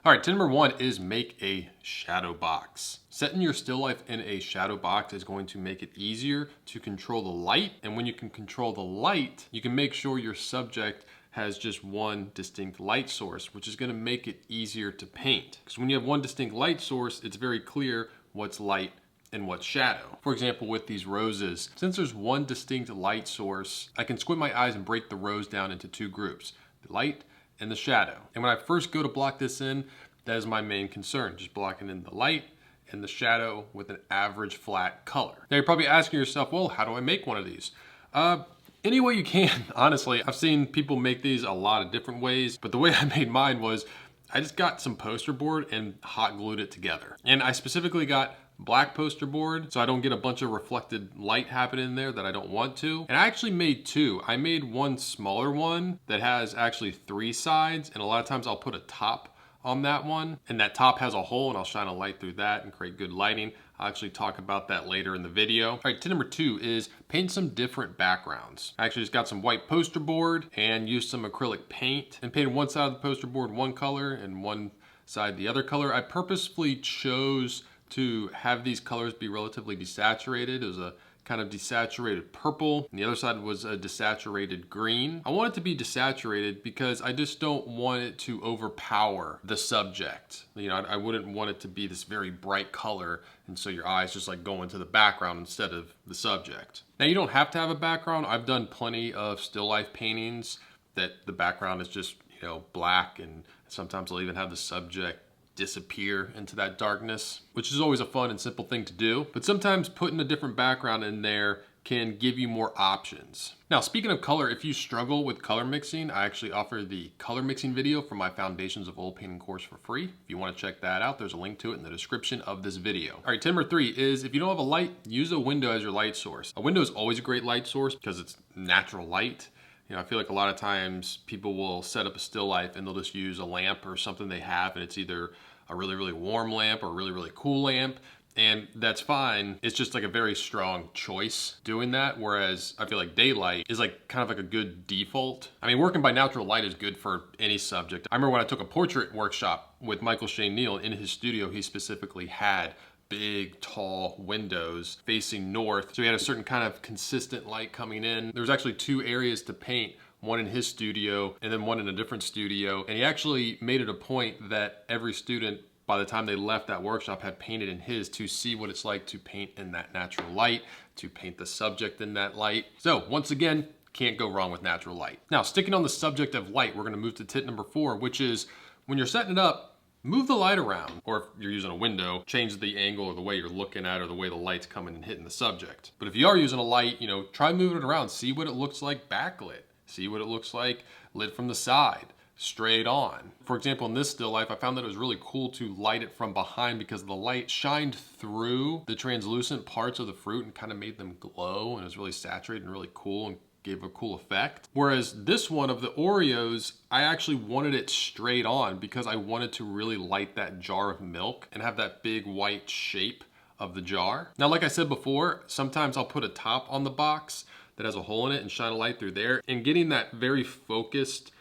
All right, tip number 1 is make a shadow box. Setting your still life in a shadow box is going to make it easier to control the light. And when you can control the light, you can make sure your subject has just one distinct light source, which is going to make it easier to paint. Because when you have one distinct light source, it's very clear what's light and what's shadow. For example, with these roses, since there's one distinct light source, I can squint my eyes and break the rose down into two groups, the light and the shadow. And when I first go to block this in, that is my main concern, just blocking in the light and the shadow with an average flat color. Now you're probably asking yourself, well, how do I make one of these? Any way you can, honestly. I've seen people make these a lot of different ways, but the way I made mine was I just got some poster board and hot glued it together. And I specifically got black poster board so I don't get a bunch of reflected light happening in there that I don't want to. And I actually made two. I made one smaller one that has actually 3 sides, and a lot of times I'll put a top on that one, and that top has a hole, and I'll shine a light through that and create good lighting. I'll actually talk about that later in the video. All right, tip number 2 is paint some different backgrounds. I actually just got some white poster board and used some acrylic paint and painted one side of the poster board one color and one side the other color. I purposefully chose to have these colors be relatively desaturated. It was a kind of desaturated purple, and the other side was a desaturated green. I want it to be desaturated because I just don't want it to overpower the subject. You know, I wouldn't want it to be this very bright color, and so your eyes just like go into the background instead of the subject. Now, you don't have to have a background. I've done plenty of still life paintings that the background is just, you know, black, and sometimes I'll even have the subject disappear into that darkness, which is always a fun and simple thing to do. But sometimes putting a different background in there can give you more options. Now, speaking of color, if you struggle with color mixing, I actually offer the color mixing video from my Foundations of Oil Painting course for free. If you want to check that out, there's a link to it in the description of this video. All right, tip number 3 is if you don't have a light, use a window as your light source. A window is always a great light source because it's natural light. You know, I feel like a lot of times people will set up a still life and they'll just use a lamp or something they have, and it's either a really, really warm lamp or a really, really cool lamp. And that's fine. It's just like a very strong choice doing that. Whereas I feel like daylight is like kind of like a good default. I mean, working by natural light is good for any subject. I remember when I took a portrait workshop with Michael Shane Neal in his studio, he specifically had big, tall windows facing north. So he had a certain kind of consistent light coming in. There was actually 2 areas to paint, one in his studio and then one in a different studio. And he actually made it a point that every student, by the time they left that workshop, had painted in his to see what it's like to paint in that natural light, to paint the subject in that light. So once again, can't go wrong with natural light. Now, sticking on the subject of light, we're gonna move to tip number 4, which is when you're setting it up, move the light around, or if you're using a window, change the angle or the way you're looking at or the way the light's coming and hitting the subject. But if you are using a light, you know, try moving it around, see what it looks like backlit, see what it looks like lit from the side, straight on. For example, in this still life, I found that it was really cool to light it from behind because the light shined through the translucent parts of the fruit and kind of made them glow, and it was really saturated and really cool and gave a cool effect. Whereas this one of the Oreos, I actually wanted it straight on because I wanted to really light that jar of milk and have that big white shape of the jar. Now, like I said before, sometimes I'll put a top on the box that has a hole in it and shine a light through there, and getting that very focused,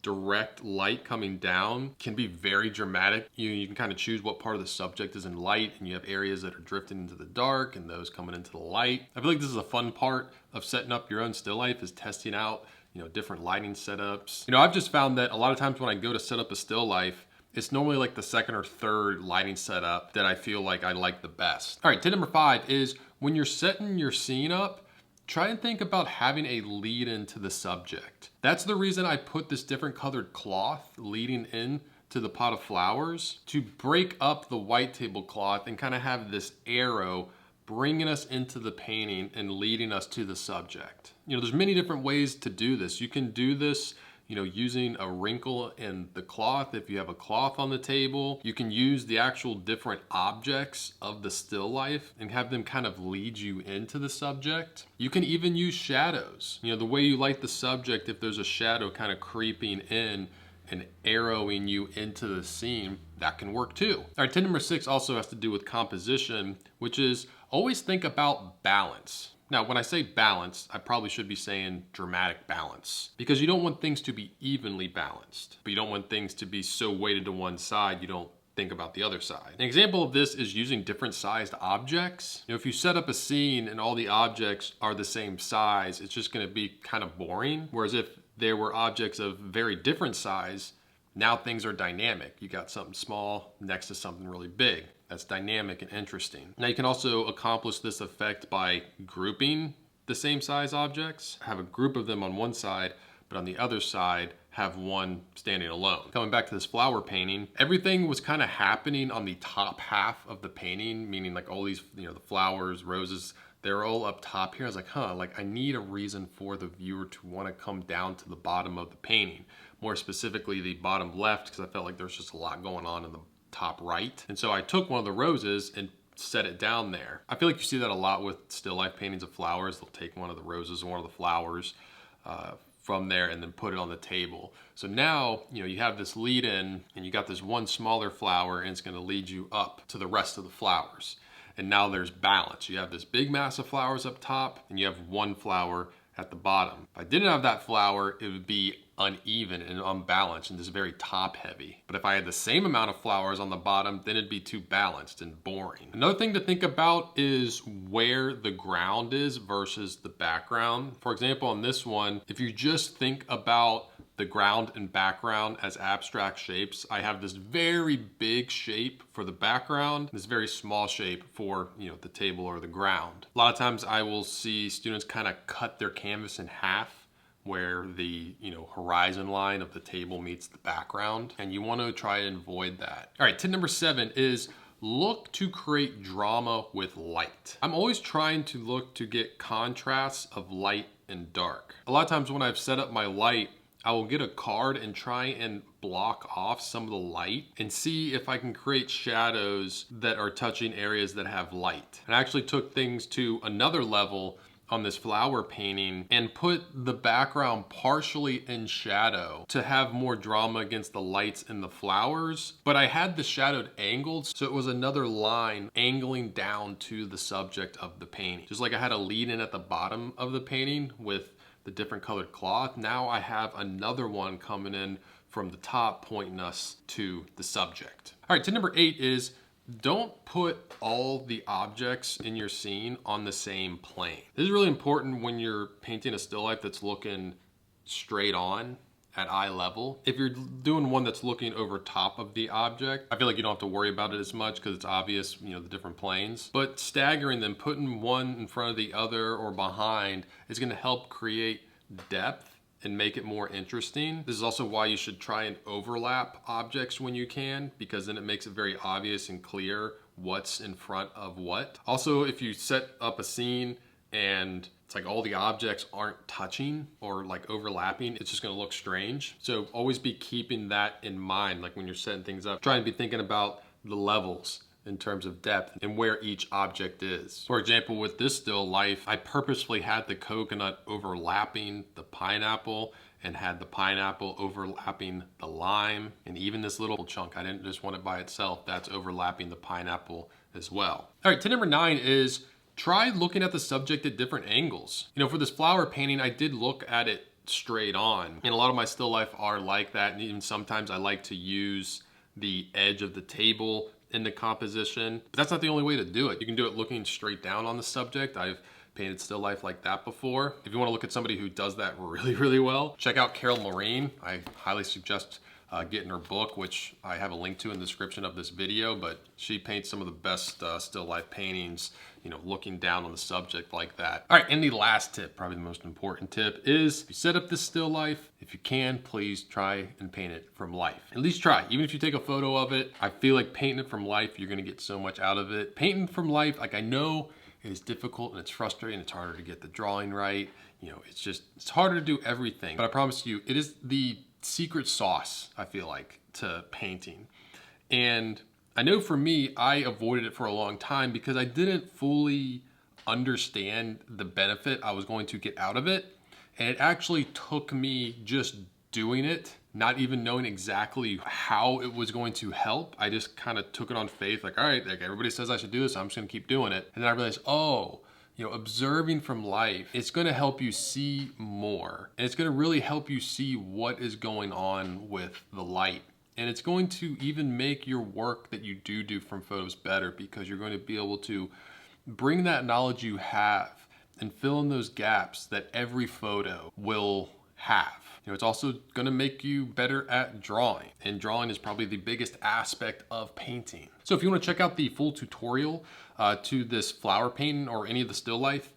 direct light coming down can be very dramatic. You can kind of choose what part of the subject is in light, and you have areas that are drifting into the dark and those coming into the light. I feel like this is a fun part of setting up your own still life, is testing out, you know, different lighting setups. You know, I've just found that a lot of times when I go to set up a still life, it's normally like the 2nd or 3rd lighting setup that I feel like I like the best. All right, tip number 5 is when you're setting your scene up, try and think about having a lead into the subject. That's the reason I put this different colored cloth leading in to the pot of flowers, to break up the white tablecloth and kind of have this arrow bringing us into the painting and leading us to the subject. You know, there's many different ways to do this. You can do this, you know, using a wrinkle in the cloth. If you have a cloth on the table, you can use the actual different objects of the still life and have them kind of lead you into the subject. You can even use shadows. You know, the way you light the subject, if there's a shadow kind of creeping in and arrowing you into the scene, that can work too. All right, tip number 6 also has to do with composition, which is always think about balance. Now, when I say balanced, I probably should be saying dramatic balance, because you don't want things to be evenly balanced, but you don't want things to be so weighted to one side you don't think about the other side. An example of this is using different sized objects. You know, if you set up a scene and all the objects are the same size, it's just gonna be kind of boring. Whereas if there were objects of very different size, now things are dynamic. You got something small next to something really big. That's dynamic and interesting. Now you can also accomplish this effect by grouping the same size objects. Have a group of them on one side, but on the other side, have one standing alone. Coming back to this flower painting, everything was kind of happening on the top half of the painting, meaning like all these, you know, the flowers, roses, they're all up top here. I was like, like I need a reason for the viewer to want to come down to the bottom of the painting. More specifically, the bottom left, because I felt like there's just a lot going on in the top right. And so I took one of the roses and set it down there. I feel like you see that a lot with still life paintings of flowers. They'll take one of the roses and one of the flowers from there and then put it on the table. So now, you know, you have this lead in and you got this one smaller flower and it's gonna lead you up to the rest of the flowers. And now there's balance. You have this big mass of flowers up top and you have one flower at the bottom. If I didn't have that flower, it would be uneven and unbalanced and just very top heavy. But if I had the same amount of flowers on the bottom, then it'd be too balanced and boring. Another thing to think about is where the ground is versus the background. For example, on this one, if you just think about the ground and background as abstract shapes, I have this very big shape for the background, this very small shape for, you know, the table or the ground. A lot of times I will see students kind of cut their canvas in half where the, you know, horizon line of the table meets the background, and you want to try and avoid that. All right, tip number 7 is look to create drama with light. I'm always trying to look to get contrasts of light and dark. A lot of times when I've set up my light, I will get a card and try and block off some of the light and see if I can create shadows that are touching areas that have light. And I actually took things to another level on this flower painting and put the background partially in shadow to have more drama against the lights in the flowers. But I had the shadowed angled, so it was another line angling down to the subject of the painting. Just like I had a lead in at the bottom of the painting with the different colored cloth, now I have another one coming in from the top pointing us to the subject. All right, tip number 8 is don't put all the objects in your scene on the same plane. This is really important when you're painting a still life that's looking straight on at eye level. If you're doing one that's looking over top of the object, I feel like you don't have to worry about it as much because it's obvious, you know, the different planes. But staggering them, putting one in front of the other or behind is going to help create depth and make it more interesting. This is also why you should try and overlap objects when you can, because then it makes it very obvious and clear what's in front of what. Also, if you set up a scene and it's like all the objects aren't touching or like overlapping, it's just gonna look strange. So always be keeping that in mind. Like when you're setting things up, try and be thinking about the levels in terms of depth and where each object is. For example, with this still life, I purposefully had the coconut overlapping the pineapple and had the pineapple overlapping the lime. And even this little chunk, I didn't just want it by itself, that's overlapping the pineapple as well. All right, tip number 9 is try looking at the subject at different angles. You know, for this flower painting, I did look at it straight on. And a lot of my still life are like that. And even sometimes I like to use the edge of the table in the composition, but that's not the only way to do it. You can do it looking straight down on the subject. I've painted still life like that before. If you want to look at somebody who does that really well, check out Carol Marine. I highly suggest getting her book, which I have a link to in the description of this video, but she paints some of the best still life paintings, you know, looking down on the subject like that. All right, and the last tip, probably the most important tip, is if you set up this still life, if you can, please try and paint it from life. At least try, even if you take a photo of it. I feel like painting it from life, you're gonna get so much out of it. Painting from life, like I know it is difficult and it's frustrating, it's harder to get the drawing right, you know, it's harder to do everything, but I promise you, it is the secret sauce, I feel like, to painting. And I know for me, I avoided it for a long time because I didn't fully understand the benefit I was going to get out of it. And it actually took me just doing it, not even knowing exactly how it was going to help. I just kind of took it on faith, like, all right, like everybody says I should do this, I'm just gonna keep doing it. And then I realized, oh, observing from life, it's gonna help you see more. And it's gonna really help you see what is going on with the light. And it's going to even make your work that you do from photos better, because you're going to be able to bring that knowledge you have and fill in those gaps that every photo will have. It's also gonna make you better at drawing, and drawing is probably the biggest aspect of painting. So if you wanna check out the full tutorial to this flower painting or any of the still life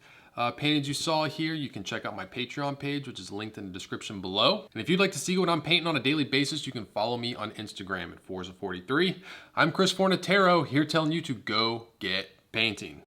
paintings you saw here, you can check out my Patreon page, which is linked in the description below. And if you'd like to see what I'm painting on a daily basis, you can follow me on Instagram at Forza43. I'm Chris Fornatero, here telling you to go get painting.